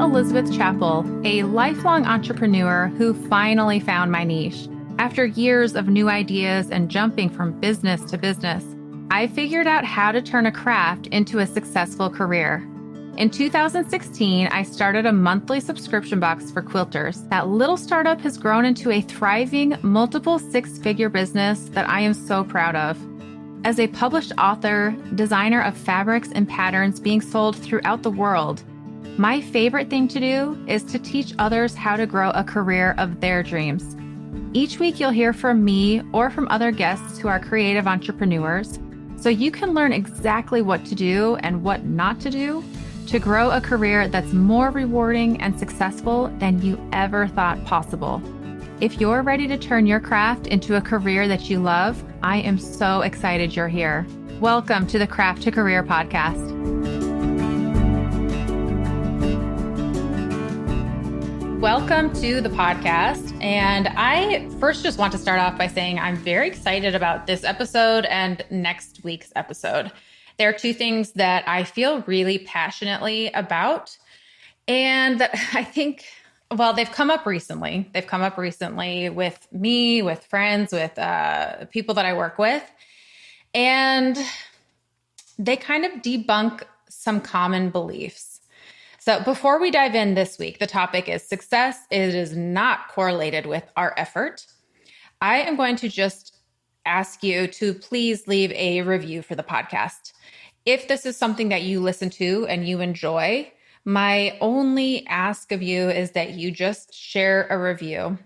Elizabeth Chappell, a lifelong entrepreneur who finally found my niche. After years of new ideas and jumping from business to business, I figured out how to turn a craft into a successful career. In 2016, I started a monthly subscription box for quilters. That little startup has grown into a thriving, multiple six-figure business that I am so proud of. As a published author, designer of fabrics and patterns being sold throughout the world, my favorite thing to do is to teach others how to grow a career of their dreams. Each week, you'll hear from me or from other guests who are creative entrepreneurs, so you can learn exactly what to do and what not to do to grow a career that's more rewarding and successful than you ever thought possible. If you're ready to turn your craft into a career that you love, I am so excited you're here. Welcome to the Craft to Career podcast. Welcome to the podcast. And I first just want to start off by saying I'm very excited about this episode and next week's episode. There are two things that I feel really passionately about and that I think, well, they've come up recently. They've come up recently with me, with friends, with people that I work with. And they kind of debunk some common beliefs. So before we dive in this week, the topic is success. It is not correlated with our effort. I am going to just ask you to please leave a review for the podcast. If this is something that you listen to and you enjoy, my only ask of you is that you just share a review.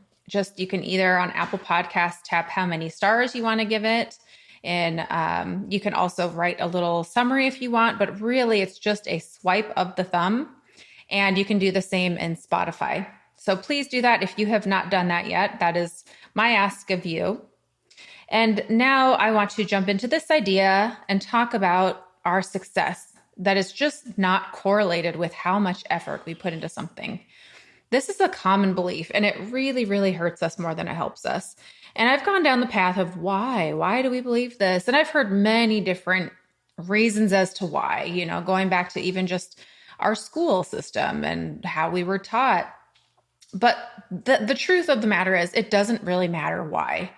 You can either on Apple Podcasts tap how many stars you want to give it. And you can also write a little summary if you want, but really it's just a swipe of the thumb. And you can do the same in Spotify. So please do that if you have not done that yet. That is my ask of you. And now I want to jump into this idea and talk about our success that is just not correlated with how much effort we put into something. This is a common belief, and it really, really hurts us more than it helps us. And I've gone down the path of why? Why do we believe this? And I've heard many different reasons as to why, going back to even just our school system and how we were taught. But the truth of the matter is it doesn't really matter why.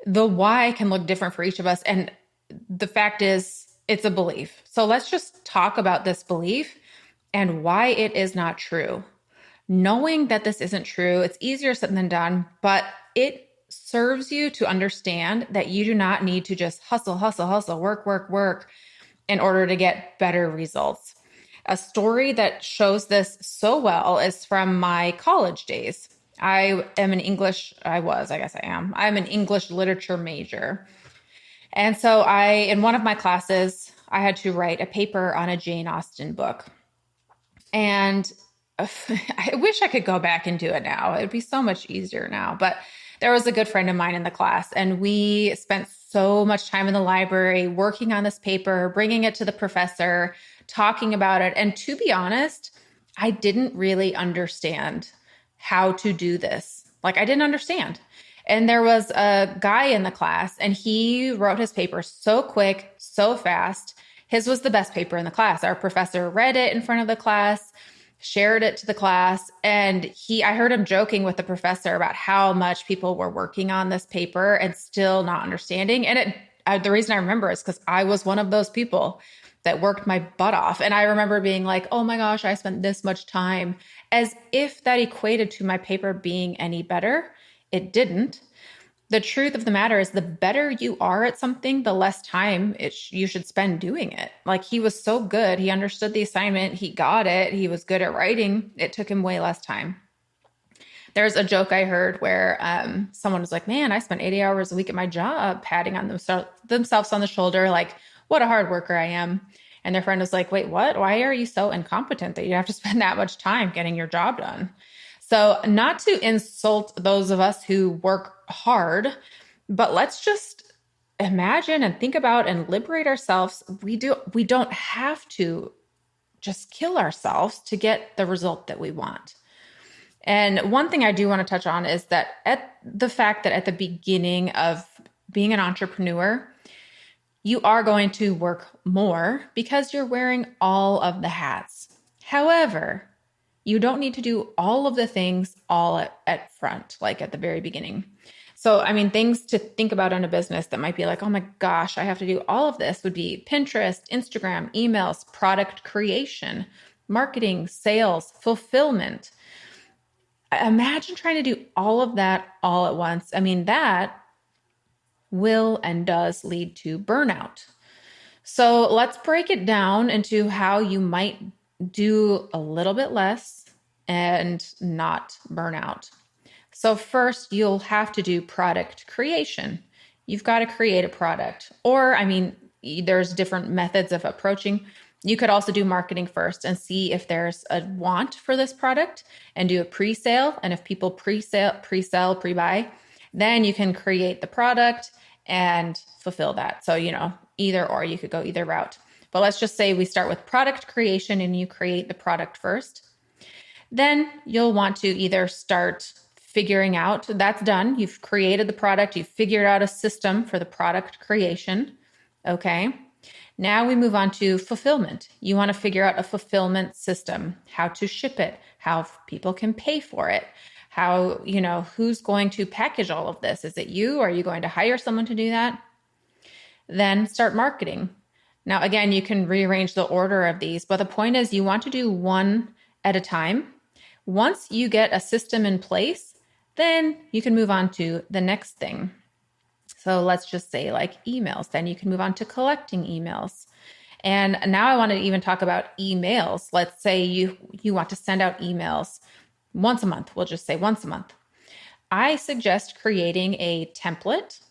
The why can look different for each of us. And the fact is it's a belief. So let's just talk about this belief and why it is not true. Knowing that this isn't true, it's easier said than done, but it serves you to understand that you do not need to just hustle, work in order to get better results. A story that shows this so well is from my college days. I'm an English literature major. And so in one of my classes, I had to write a paper on a Jane Austen book. And I wish I could go back and do it now. It would be so much easier now. But there was a good friend of mine in the class, and we spent so much time in the library working on this paper, bringing it to the professor, talking about it. And to be honest, I didn't really understand how to do this. I didn't understand. And there was a guy in the class, and he wrote his paper so quick, so fast. His was the best paper in the class. Our professor read it in front of the class, shared it to the class. And I heard him joking with the professor about how much people were working on this paper and still not understanding. And the reason I remember is because I was one of those people that worked my butt off. And I remember being like, oh my gosh, I spent this much time, as if that equated to my paper being any better. It didn't. The truth of the matter is the better you are at something, the less time you should spend doing it. He was so good. He understood the assignment. He got it. He was good at writing. It took him way less time. There's a joke I heard where someone was like, man, I spent 80 hours a week at my job, patting on themselves on the shoulder, what a hard worker I am. And their friend was like, wait, what? Why are you so incompetent that you have to spend that much time getting your job done? So not to insult those of us who work hard, but let's just imagine and think about and liberate ourselves. We don't have to just kill ourselves to get the result that we want. And one thing I do want to touch on is that at the beginning of being an entrepreneur, you are going to work more because you're wearing all of the hats. However, You don't need to do all of the things all at front, like at the very beginning. So, I mean, things to think about in a business that might be like, oh my gosh, I have to do all of this would be Pinterest, Instagram, emails, product creation, marketing, sales, fulfillment. Imagine trying to do all of that all at once. I mean, that will and does lead to burnout. So let's break it down into how you might do a little bit less and not burn out. So first, you'll have to do product creation. You've got to create a product. Or, I mean, there's different methods of approaching. You could also do marketing first and see if there's a want for this product and do a pre-sale. And if people pre-sell, pre-buy, then you can create the product and fulfill that. So, either or, you could go either route. But let's just say we start with product creation and you create the product first. Then you'll want to either start figuring out, that's done. You've created the product. You've figured out a system for the product creation. Okay. Now we move on to fulfillment. You want to figure out a fulfillment system, how to ship it, how people can pay for it, how, who's going to package all of this? Is it you? Are you going to hire someone to do that? Then start marketing. Now, again, you can rearrange the order of these, but the point is you want to do one at a time. Once you get a system in place, then you can move on to the next thing. So let's just say like emails, then you can move on to collecting emails. And now I want to even talk about emails. Let's say you want to send out emails once a month. We'll just say once a month. I suggest creating a template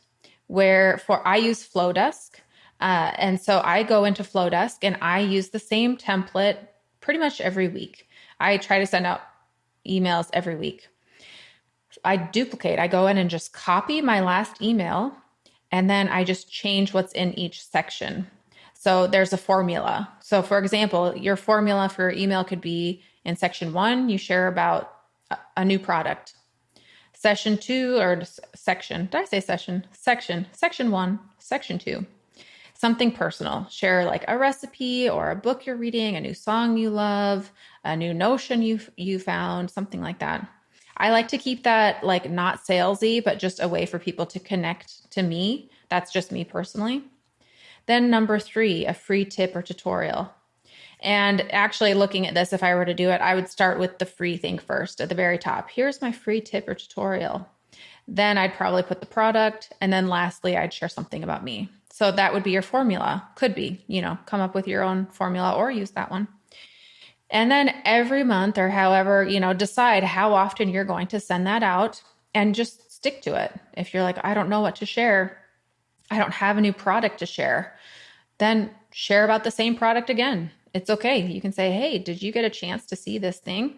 where I use Flowdesk. And so I go into Flowdesk and I use the same template pretty much every week. I try to send out emails every week. I duplicate. I go in and just copy my last email, and then I just change what's in each section. So there's a formula. So for example, your formula for your email could be in section 1, you share about a new product. Section 2 or section, did I say session? Section 1, section 2. Something personal. Share like a recipe or a book you're reading, a new song you love, a new notion you found, something like that. I like to keep that like not salesy, but just a way for people to connect to me. That's just me personally. Then number 3, a free tip or tutorial. And actually looking at this, if I were to do it, I would start with the free thing first at the very top. Here's my free tip or tutorial. Then I'd probably put the product. And then lastly, I'd share something about me. So that would be your formula. Could be, come up with your own formula or use that one. And then every month or however, decide how often you're going to send that out and just stick to it. If you're like, I don't know what to share, I don't have a new product to share, then share about the same product again. It's okay. You can say, hey, did you get a chance to see this thing?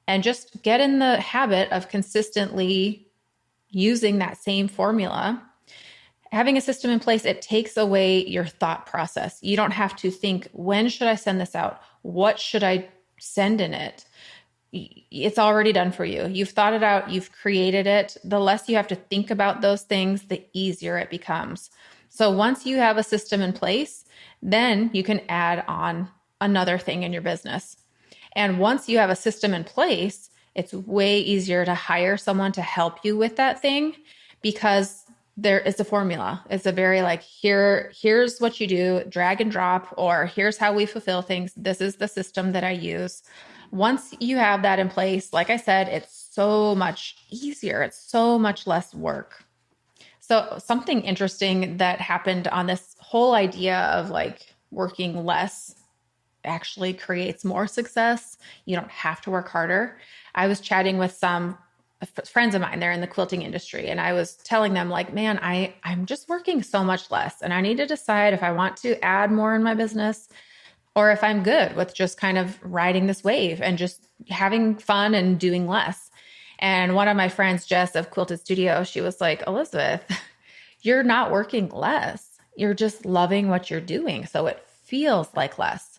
And just get in the habit of consistently using that same formula. Having a system in place, it takes away your thought process. You don't have to think, when should I send this out? What should I send in it? It's already done for you. You've thought it out. You've created it. The less you have to think about those things, the easier it becomes. So once you have a system in place, then you can add on another thing in your business. And once you have a system in place, it's way easier to hire someone to help you with that thing because there is a formula. It's a very like, here's what you do, drag and drop, or here's how we fulfill things. This is the system that I use. Once you have that in place, like I said, it's so much easier. It's so much less work. So something interesting that happened on this whole idea of like working less actually creates more success. You don't have to work harder. I was chatting with some friends of mine, they're in the quilting industry. And I was telling them like, man, I'm just working so much less. And I need to decide if I want to add more in my business or if I'm good with just kind of riding this wave and just having fun and doing less. And one of my friends, Jess of Quilted Studio, she was like, Elizabeth, you're not working less. You're just loving what you're doing. So it feels like less.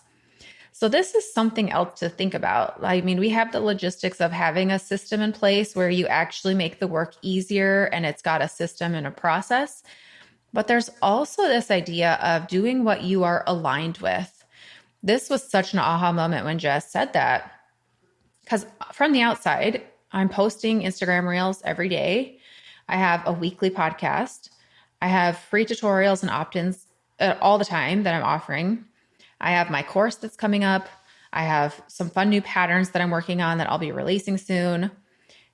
So this is something else to think about. I mean, we have the logistics of having a system in place where you actually make the work easier and it's got a system and a process. But there's also this idea of doing what you are aligned with. This was such an aha moment when Jess said that. Because from the outside, I'm posting Instagram reels every day. I have a weekly podcast. I have free tutorials and opt-ins all the time that I'm offering. I have my course that's coming up. I have some fun new patterns that I'm working on that I'll be releasing soon.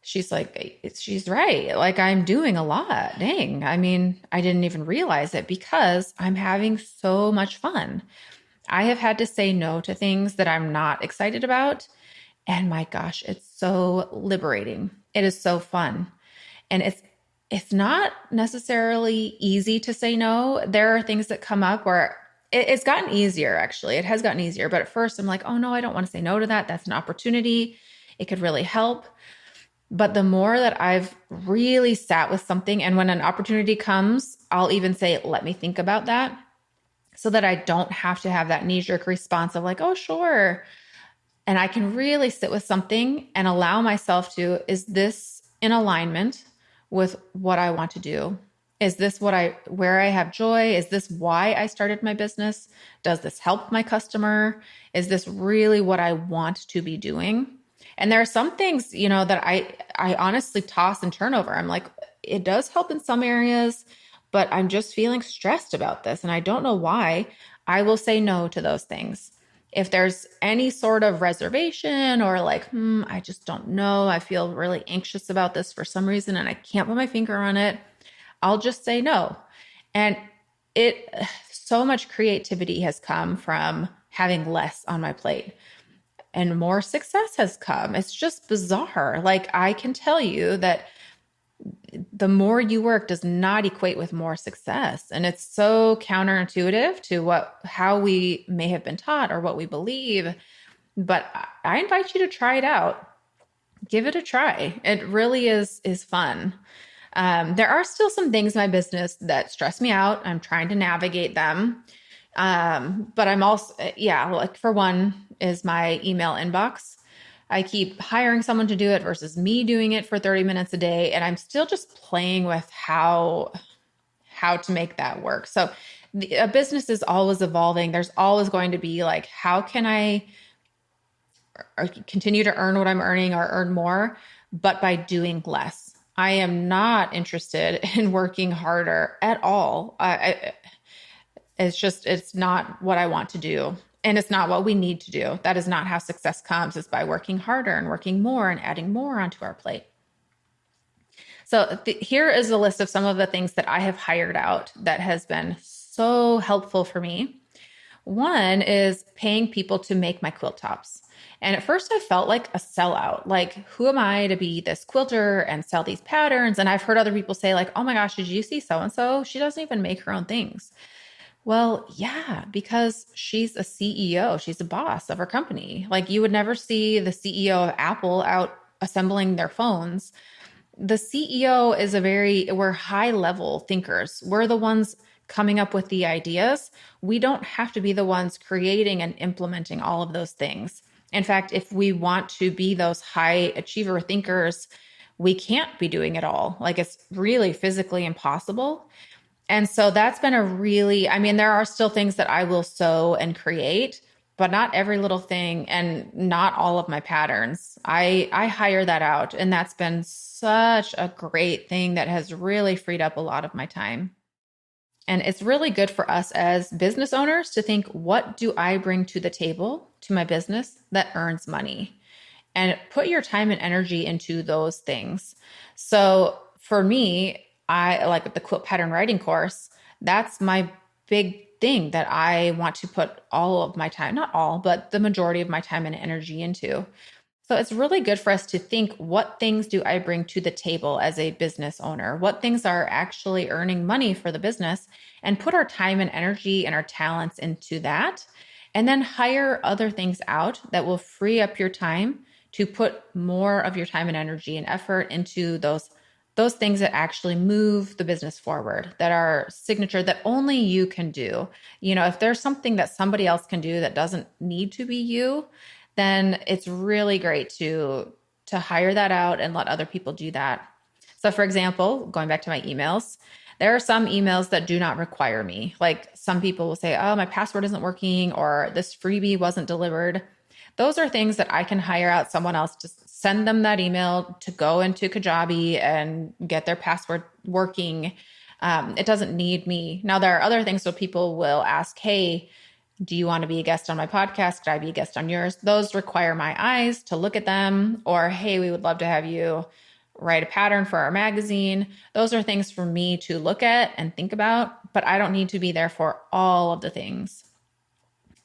She's like, she's right. Like, I'm doing a lot. Dang. I mean, I didn't even realize it because I'm having so much fun. I have had to say no to things that I'm not excited about. And my gosh, it's so liberating. It is so fun. And it's not necessarily easy to say no. There are things that come up where it's gotten easier, actually. It has gotten easier. But at first I'm like, oh no, I don't want to say no to that. That's an opportunity. It could really help. But the more that I've really sat with something, and when an opportunity comes, I'll even say, let me think about that, so that I don't have to have that knee-jerk response of like, oh, sure. And I can really sit with something and allow myself to, is this in alignment with what I want to do? Is this where I have joy? Is this why I started my business? Does this help my customer? Is this really what I want to be doing? And there are some things, that I honestly toss and turn over. I'm like, it does help in some areas, but I'm just feeling stressed about this. And I don't know why. I will say no to those things. If there's any sort of reservation or like, I just don't know, I feel really anxious about this for some reason and I can't put my finger on it, I'll just say no. And so much creativity has come from having less on my plate and more success has come. It's just bizarre. Like, I can tell you that the more you work does not equate with more success. And it's so counterintuitive to how we may have been taught or what we believe. But I invite you to try it out. Give it a try. It really is fun. There are still some things in my business that stress me out. I'm trying to navigate them. But I'm also, like for one is my email inbox. I keep hiring someone to do it versus me doing it for 30 minutes a day. And I'm still just playing with how to make that work. So a business is always evolving. There's always going to be like, how can I continue to earn what I'm earning or earn more, but by doing less? I am not interested in working harder at all. It's not what I want to do. And it's not what we need to do. That is not how success comes. It's by working harder and working more and adding more onto our plate. So here is a list of some of the things that I have hired out that has been so helpful for me. One is paying people to make my quilt tops. And at first I felt like a sellout. Like, who am I to be this quilter and sell these patterns? And I've heard other people say like, oh my gosh, did you see so-and-so? She doesn't even make her own things. Well, yeah, because she's a CEO. She's a boss of her company. Like, you would never see the CEO of Apple out assembling their phones. The CEO is we're high level thinkers. We're the ones coming up with the ideas. We don't have to be the ones creating and implementing all of those things. In fact, if we want to be those high achiever thinkers, we can't be doing it all. Like, it's really physically impossible. And so that's been there are still things that I will sew and create, but not every little thing and not all of my patterns. I hire that out. And that's been such a great thing that has really freed up a lot of my time. And it's really good for us as business owners to think, what do I bring to the table, to my business that earns money? And put your time and energy into those things. So for me, I like the quilt pattern writing course. That's my big thing that I want to put all of my time, not all, but the majority of my time and energy into. So it's really good for us to think, what things do I bring to the table as a business owner? What things are actually earning money for the business, and put our time and energy and our talents into that. And then hire other things out that will free up your time to put more of your time and energy and effort into those things that actually move the business forward, that are signature, that only you can do. If there's something that somebody else can do that doesn't need to be you, then it's really great to hire that out and let other people do that. So for example, going back to my emails, there are some emails that do not require me. Like, some people will say, oh, my password isn't working, or this freebie wasn't delivered. Those are things that I can hire out someone else to send them that email to go into Kajabi and get their password working. It doesn't need me. Now, there are other things. So people will ask, hey, do you want to be a guest on my podcast? Could I be a guest on yours? Those require my eyes to look at them. Or, hey, we would love to have you write a pattern for our magazine. Those are things for me to look at and think about, but I don't need to be there for all of the things.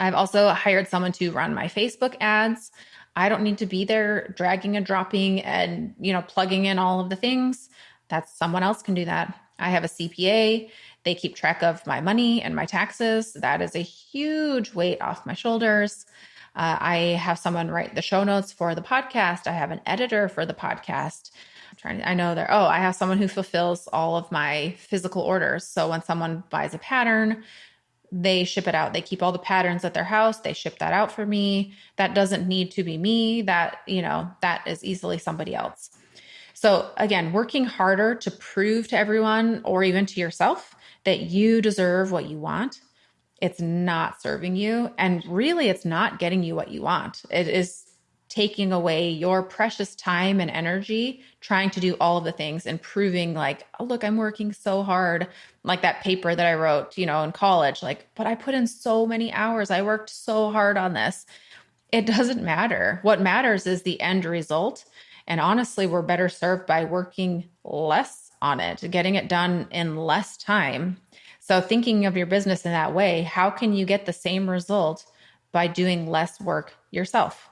I've also hired someone to run my Facebook ads. I don't need to be there dragging and dropping and, plugging in all of the things. That's someone else can do that. I have a CPA. They keep track of my money and my taxes. That is a huge weight off my shoulders. I have someone write the show notes for the podcast. I have an editor for the podcast. I have someone who fulfills all of my physical orders. So when someone buys a pattern, they ship it out. They keep all the patterns at their house. They ship that out for me. That doesn't need to be me. That is easily somebody else. So again, working harder to prove to everyone or even to yourself that you deserve what you want. It's not serving you. And really, it's not getting you what you want. It is taking away your precious time and energy trying to do all of the things and proving like, oh, look, I'm working so hard. Like that paper that I wrote, in college, but I put in so many hours. I worked so hard on this. It doesn't matter. What matters is the end result. And honestly, we're better served by working less on it, getting it done in less time. So thinking of your business in that way, how can you get the same result by doing less work yourself?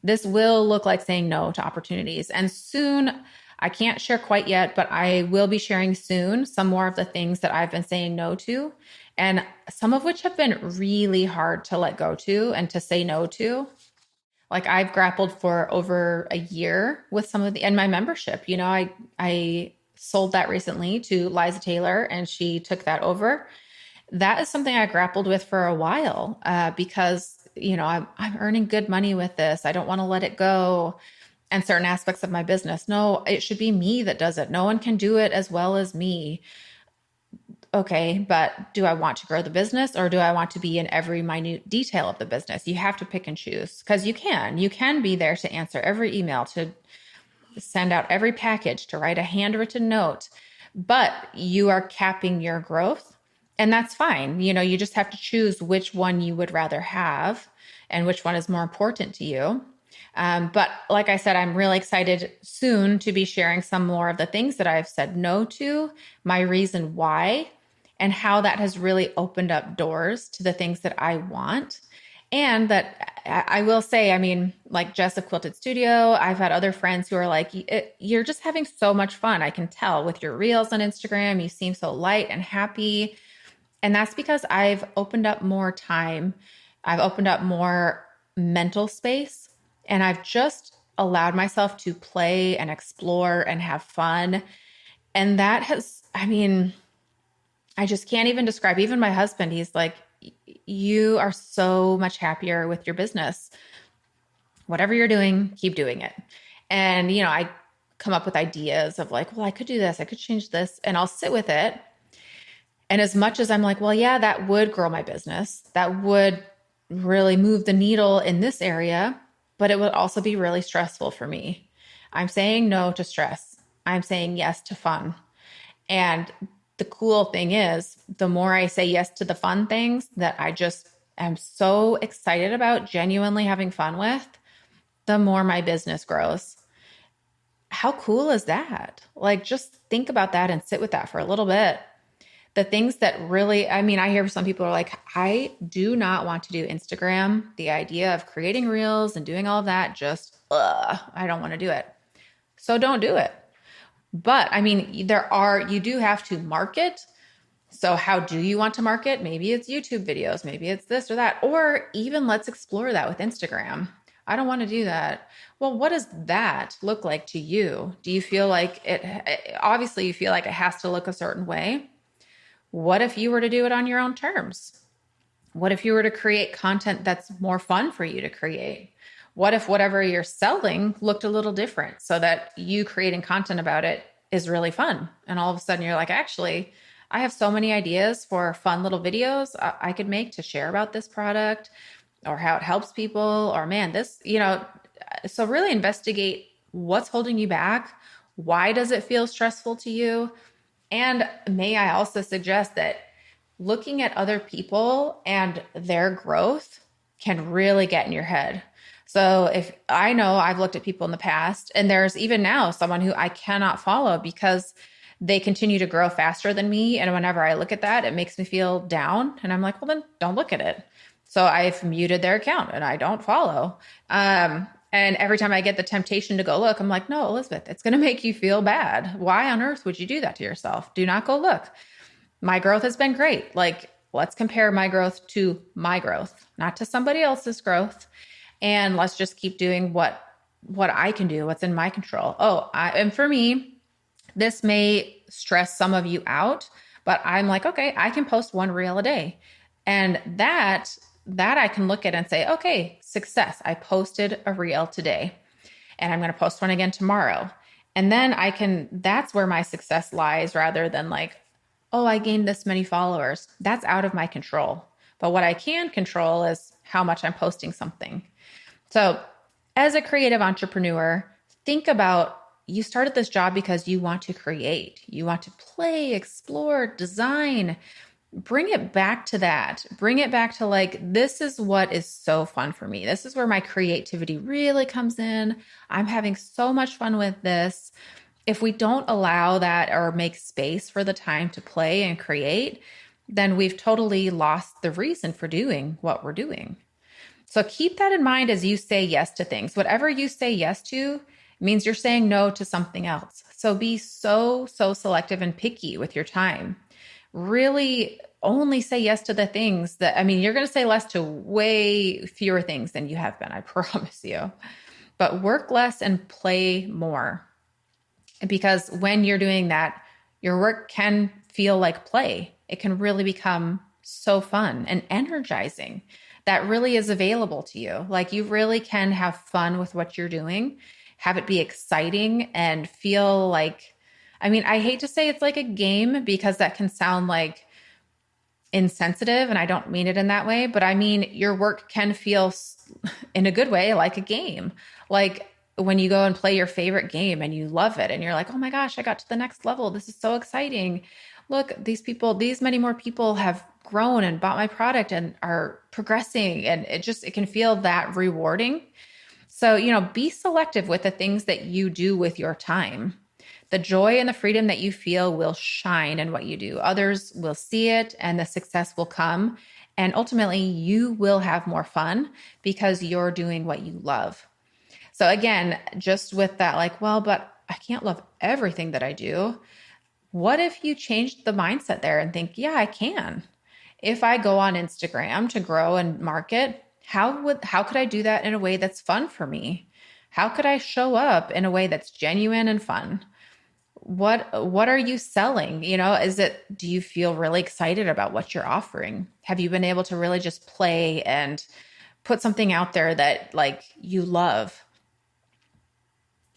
This will look like saying no to opportunities. And soon, I can't share quite yet, but I will be sharing soon some more of the things that I've been saying no to, and some of which have been really hard to let go to and to say no to. Like I've grappled for over a year with some of and my membership, I sold that recently to Liza Taylor and she took that over. That is something I grappled with for a while because I'm earning good money with this. I don't want to let it go. And certain aspects of my business. No, it should be me that does it. No one can do it as well as me. Okay, but do I want to grow the business or do I want to be in every minute detail of the business? You have to pick and choose because you can be there to answer every email, to send out every package, to write a handwritten note, but you are capping your growth. And that's fine. You just have to choose which one you would rather have and which one is more important to you. But like I said, I'm really excited soon to be sharing some more of the things that I've said no to, my reason why, and how that has really opened up doors to the things that I want. And that I will say, like Jess of Quilted Studio, I've had other friends who are like, you're just having so much fun. I can tell with your reels on Instagram, you seem so light and happy. And that's because I've opened up more time. I've opened up more mental space, and I've just allowed myself to play and explore and have fun. And that has, I just can't even describe. Even my husband, he's like, you are so much happier with your business. Whatever you're doing, keep doing it. And, I come up with ideas of like, well, I could do this, I could change this, and I'll sit with it. And as much as I'm like, well, yeah, that would grow my business, that would really move the needle in this area, but it would also be really stressful for me. I'm saying no to stress. I'm saying yes to fun. And the cool thing is, the more I say yes to the fun things that I just am so excited about genuinely having fun with, the more my business grows. How cool is that? Like, just think about that and sit with that for a little bit. The things that really, I hear some people are like, I do not want to do Instagram. The idea of creating reels and doing all of that, I don't want to do it. So don't do it. But you do have to market. So how do you want to market? Maybe it's YouTube videos, maybe it's this or that, or even let's explore that with Instagram. I don't want to do that. Well, what does that look like to you? Do you feel like obviously you feel like it has to look a certain way? What if you were to do it on your own terms? What if you were to create content that's more fun for you to create? What if whatever you're selling looked a little different so that you creating content about it is really fun? And all of a sudden you're like, actually, I have so many ideas for fun little videos I could make to share about this product. or how it helps people, or man, this, you know, so really investigate what's holding you back. Why does it feel stressful to you? And may I also suggest that looking at other people and their growth can really get in your head. So if I know I've looked at people in the past, and there's even now someone who I cannot follow because they continue to grow faster than me. And whenever I look at that, it makes me feel down. And I'm like, well, then don't look at it. So I've muted their account and I don't follow. And every time I get the temptation to go look, I'm like, no, Elizabeth, it's going to make you feel bad. Why on earth would you do that to yourself? Do not go look. My growth has been great. Like, let's compare my growth to my growth, not to somebody else's growth. And let's just keep doing what I can do, what's in my control. And for me, this may stress some of you out, but I'm like, okay, I can post one reel a day. And that I can look at and say, okay, success. I posted a reel today and I'm going to post one again tomorrow. And then that's where my success lies, rather than like, oh, I gained this many followers. That's out of my control. But what I can control is how much I'm posting something. So as a creative entrepreneur, think about, you started this job because you want to create, you want to play, explore, design. Bring it back to that. Bring it back to like, this is what is so fun for me. This is where my creativity really comes in. I'm having so much fun with this. If we don't allow that or make space for the time to play and create, then we've totally lost the reason for doing what we're doing. So keep that in mind as you say yes to things. Whatever you say yes to means you're saying no to something else. So be so selective and picky with your time. Really only say yes to the things that, I mean, you're going to say less to way fewer things than you have been, I promise you. But work less and play more. Because when you're doing that, your work can feel like play. It can really become so fun and energizing. That really is available to you. Like, you really can have fun with what you're doing, have it be exciting and feel like, I mean, I hate to say it's like a game because that can sound like insensitive, and I don't mean it in that way, but I mean, your work can feel in a good way like a game. Like when you go and play your favorite game and you love it and you're like, oh my gosh, I got to the next level. This is so exciting. Look, these many more people have grown and bought my product and are progressing. And it can feel that rewarding. So, be selective with the things that you do with your time. The joy and the freedom that you feel will shine in what you do. Others will see it and the success will come. And ultimately, you will have more fun because you're doing what you love. So again, just with that, like, well, but I can't love everything that I do. What if you changed the mindset there and think, yeah, I can. If I go on Instagram to grow and market, how could I do that in a way that's fun for me? How could I show up in a way that's genuine and fun? What are you selling? Do you feel really excited about what you're offering? Have you been able to really just play and put something out there that like you love?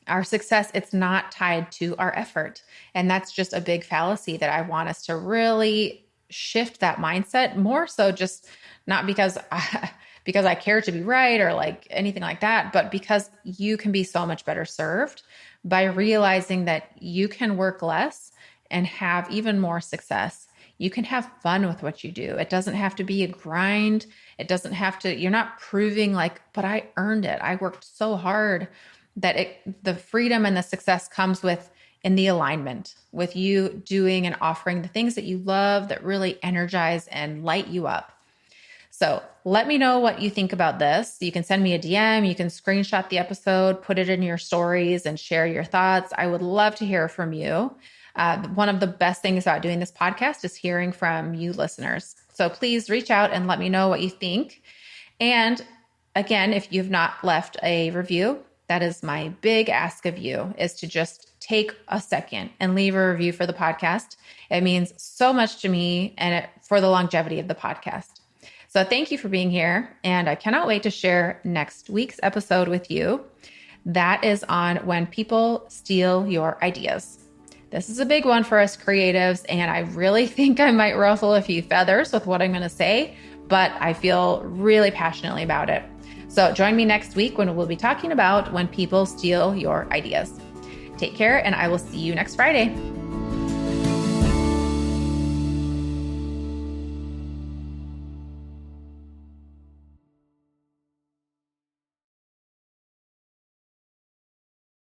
Our success, it's not tied to our effort. And that's just a big fallacy that I want us to really shift that mindset more so, just not because I care to be right or like anything like that, but because you can be so much better served by realizing that you can work less and have even more success. You can have fun with what you do. It doesn't have to be a grind. You're not proving like, but I earned it. I worked so hard. The freedom and the success comes in the alignment with you doing and offering the things that you love that really energize and light you up. So let me know what you think about this. You can send me a DM, you can screenshot the episode, put it in your stories and share your thoughts. I would love to hear from you. One of the best things about doing this podcast is hearing from you listeners. So please reach out and let me know what you think. And again, if you've not left a review, that is my big ask of you, is to just take a second and leave a review for the podcast. It means so much to me and for the longevity of the podcast. So thank you for being here. And I cannot wait to share next week's episode with you. That is on when people steal your ideas. This is a big one for us creatives, and I really think I might ruffle a few feathers with what I'm going to say, but I feel really passionately about it. So join me next week when we'll be talking about when people steal your ideas. Take care, and I will see you next Friday.